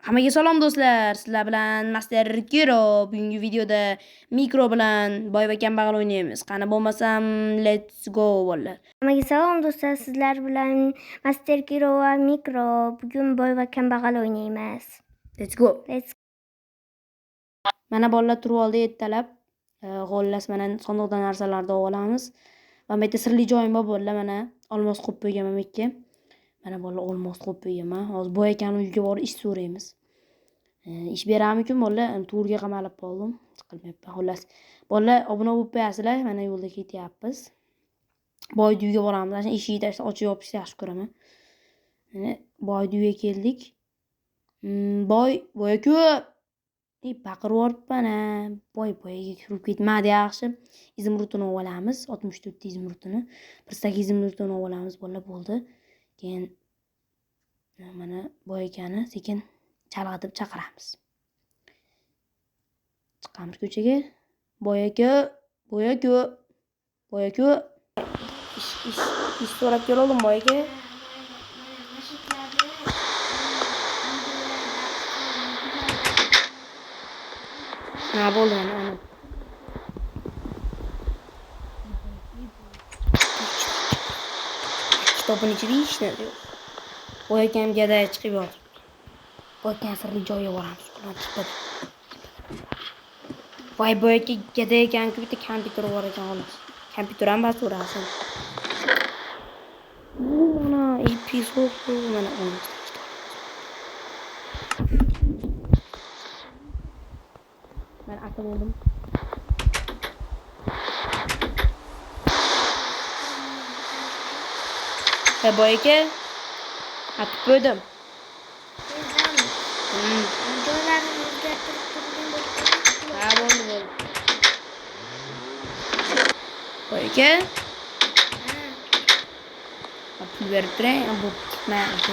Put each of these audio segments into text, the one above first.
Hammaga salom do'stlar. Sizlar bilan Master Giro. Bugungi videoda mikro bilan boy va kambag'al o'ynaymiz. Qani bo'lmasam, let's go bolalar. Hammaga salom do'stlar. Sizlar bilan Master Giro va mikro. Bugun boy va kambag'al o'ynaymiz. Let's go. Mana bolalar turib oldi ertalab. G'ollas mana sandiqdan narsalarni olamiz. Va bu yerda sirli joyim bor bolalar, mana olmos qo'yib qo'yganman bu yerga. Mana bolalar olmos qo'yib qo'yganman. Hozir boy akani uyiga borib ish so'raymiz. Ish beramiz-ku bolalar, to'rga qamalib qoldim. Chiqilmayapman. Xullas, bolalar obuna bo'lib qo'yasizlar. Mana yo'lda ketyapmiz. Boy uyga boramiz. Mana eshikni tashlab ochib yopishni yaxshi ko'raman. Mana boy uyga keldik. Boy aka, baqirib yuboribman ha. Boyga kirib ketmadi yaxshi. Izimrutini olamiz. 64 ta izimrutini. 1 izimrutini olamiz bolalar bo'ldi. Keyin mana boy akani sekin chalg'itib chaqiramiz. Chiqamiz ko'chaga. Boy aka. Ish so'rab keldim boy aka. Ha, bo'ldi ana. Kitobning ichida hech narsa yo'q. Boy akam gada chiqib yotibdi. Boy akam sirli joyga boramiz. Voy boy aka gada ekan-ku, bitta kompyuter bor ekan xolos. Kompyuter ham bas urasin. Mana epizod mana olamiz. Ben aka bo'ldim. Boy aka atib qo'ydim. Ha, bo'ldi. Boy aka. Pul berib turing, bu ketmayapti.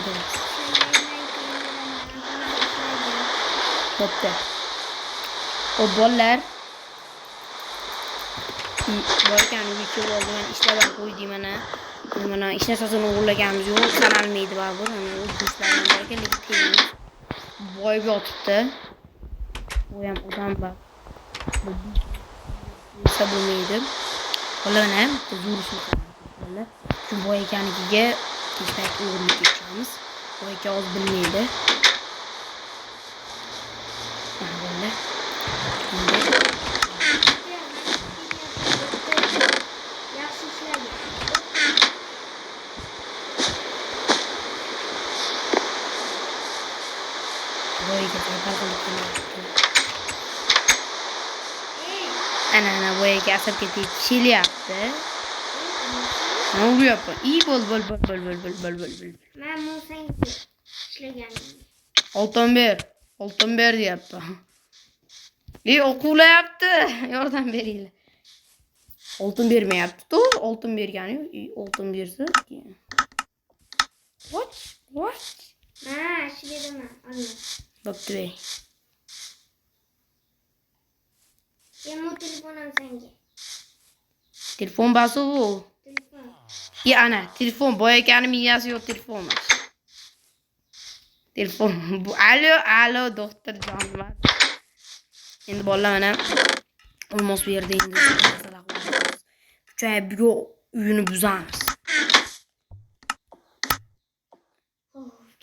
Bo'pti. O bolalar. Boy akani uyiga oldi, men ishlab qo'ydim mana. Mana ish narsasini o'g'irlaganimiz yo'q, sanalmaydi baribir. Mana do'stlarim bor ekan, lekin tegmaydi. Boy yotibdi. Bu ham odam bor. Bu bo'lmaydi. Bolani zo'rishni qiladi. Shu boy akanikiga kechpayt o'g'irlik ketamiz. Boy aka o'z bilmaydi. Mana bolalar. Ana boyaga asab ketib chilyapti. Ne uryapman? İyi bol. Men sen ishlaganim. Oltin ber deyapti. O'quvlayapti. Yordam beringlar. Oltin bermayapti-ku. Oltin bergani yo'q. Oltin bersa. What? Ha, ishlayman. Olma. Bo'pti bey. Bu telefonum senga. Telefon basi bu. Telefon. Ana, telefon boy akani miyasi yo'q telefon. Telefon bu. Alo, doktorjon. Endi bolalar mana olmos berdi endi. Kuchayib uyini buzamiz.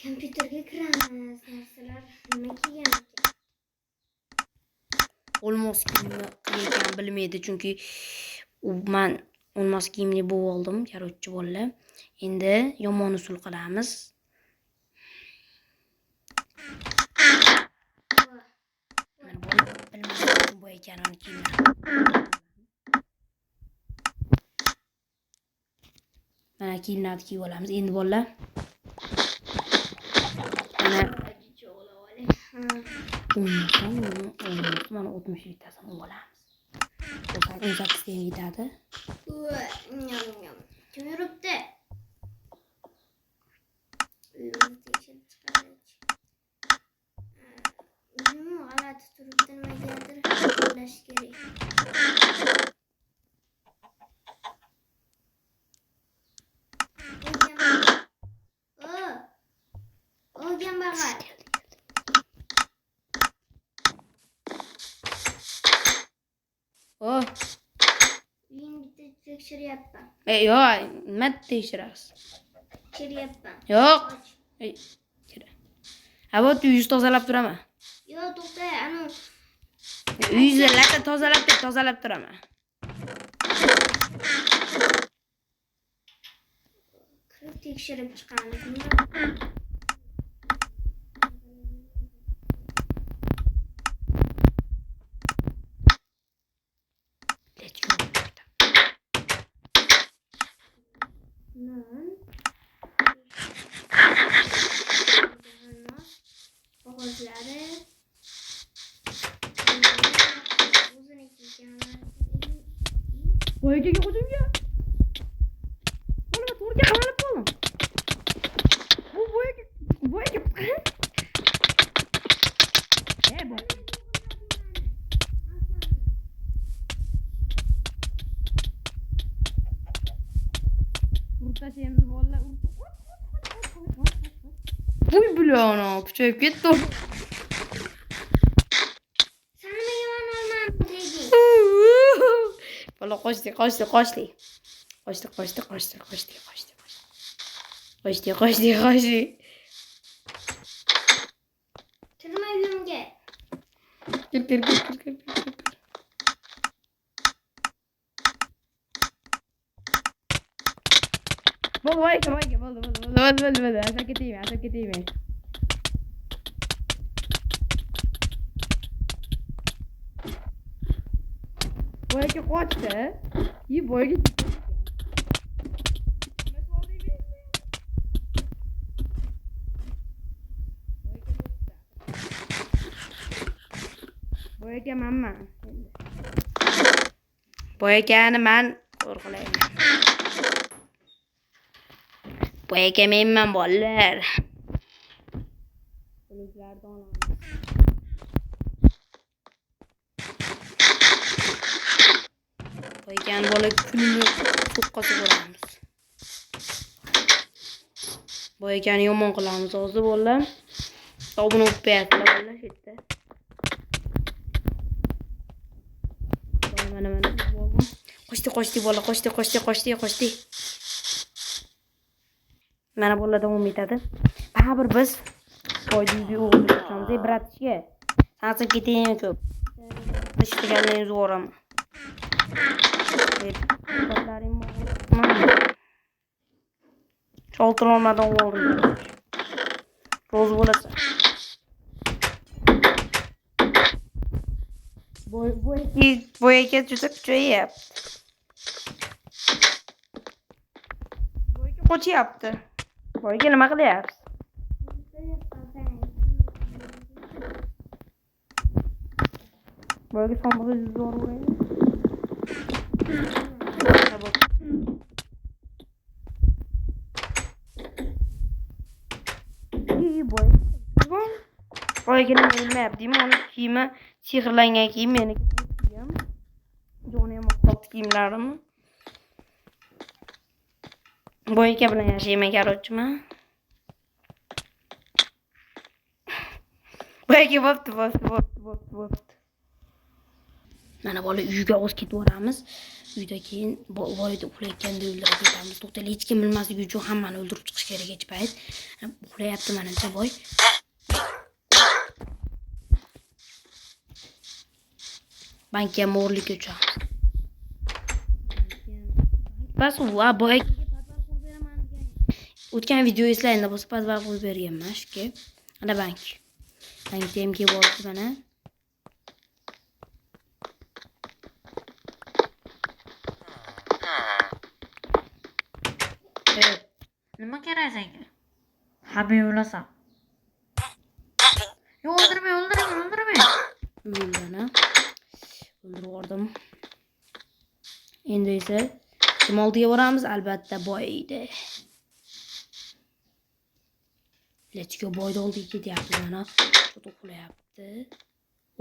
Kompyuterga kiramiz. Narsalar nima kelgan ekan? Olmos kiyimni bilmaydi, chunki men olmos kiyimli bo'lib oldim, korotchi bolalar. Endi yomon usul qilamiz. Mana bilmayman bu ekanini kiyimlar. Mana kiyimlarni kiyib olamiz. Endi bolalar. Mana 60 tasini olamiz. 18 ga yetadi. Kim yuribdi? Uyim g'alati turibdi, nimagadir qo'llash kerak. tekshiryapman. Yo'q, nima tekshirasiz? Tekshiryapman. Yo'q. Kira. Ha, bu uyingizni tozalab turaman. Yo'q, to'xta, ana Uyingizni latta tozalab turaman. kirib tekshirib chiqamiz. Let's go. Non. Qog'ozlari. O'ziniki Voyaga hujumga. Mana to'rga qamalib qoldim. Bu voyaga. Bu. Urtashimiz bolalar. Uy bilano, kuchayib ketdi. Sana mehmon olmam deding. Bola qochdi. Kirma uyimga. Kir. Voyaga bo'ldi. Asal ketaymi. Voyaga qochdi. Voyaga Voyaga manman. Voyagani men qo'rqmayman. Voyaga menman bolalar. Bulutlardan olamiz. Voyagani bola kunini to'qqasi ko'ramiz. Voyagani yomon qilamiz hozir bolalar. Tobuni o'payaptilar bolalar shu yerda. Mana. Qochdi bola, qochdi. Mana bola davom etadi. Baribir biz foydali o'g'il chiqamiz, bratishga. Sansa ketaymi ko'p. Ishtiganlaringiz o'raman. Qo'llarim Sholtirolmadan oldim. Ro'z bo'lasa. Voyaga juda kuchayapti. Voyaga qochyapti. Voyaga nima qilyapsiz? Voyaga somog'i zo'r uraydi. Voyaga nima bilmayapti-mi? Uni kiyimi sehrlangan kiyim meniki kiyim. Joni ham qoldi kiyimlarimni. Voyaga bilan yashayman, qarochiman. Voyaga bo'pti. Mana bola uyga o'z ketib boramiz. Uyda keyin voyda uxlayotganda o'ldirib ketamiz. To'xtali hech kim bilmasligi uchun hammani o'ldirib chiqish kerak hech payt. Uxlayapti menimcha voy. Bankga mo'rlikka tushamiz. Bas va boyaga patvar qo'yib beraman degan. O'tgan video eslayinda bo'lsa patvar qo'yib berganman shunga. Ana bank. Bankda ham kelib oldi mana. Nima kerak senga? Habib o'lasam. Yo'q, o'ldirmay. O'ldana. O'ldirib yubordim. Endi esa kim oldiga boramiz? Albatta boyda. Lechko boyda oldiga ketyapti mana.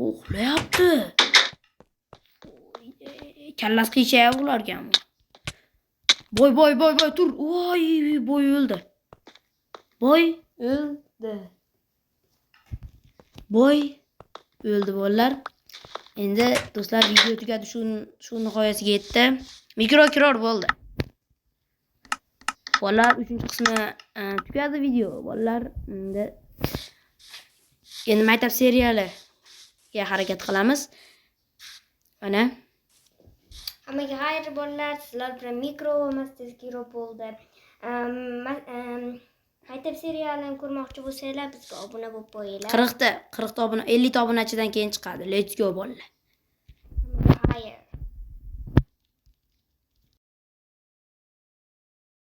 Uxlayapti. Kallasi qiyshayapti ulargami? Boy tur. Voy, boy o'ldi. Boy o'ldi bolalar. Endi do'stlar video tugadi, shu nihoyasiga yetdi. Mikro kiror bo'ldi. Bolalar 3-qismi tugadi video. Bolalar endi maktab serialiga harakat qilamiz. Mana Hammaga xayr bolalar, sizlar bilan mikro va master kiro bo'ldi. Maktab serialini ko'rmoqchi bo'lsanglar bizga obuna bo'lib qo'yinglar. 40 ta obuna, 50 ta obunachidan keyin chiqadi. Let's go bolalar.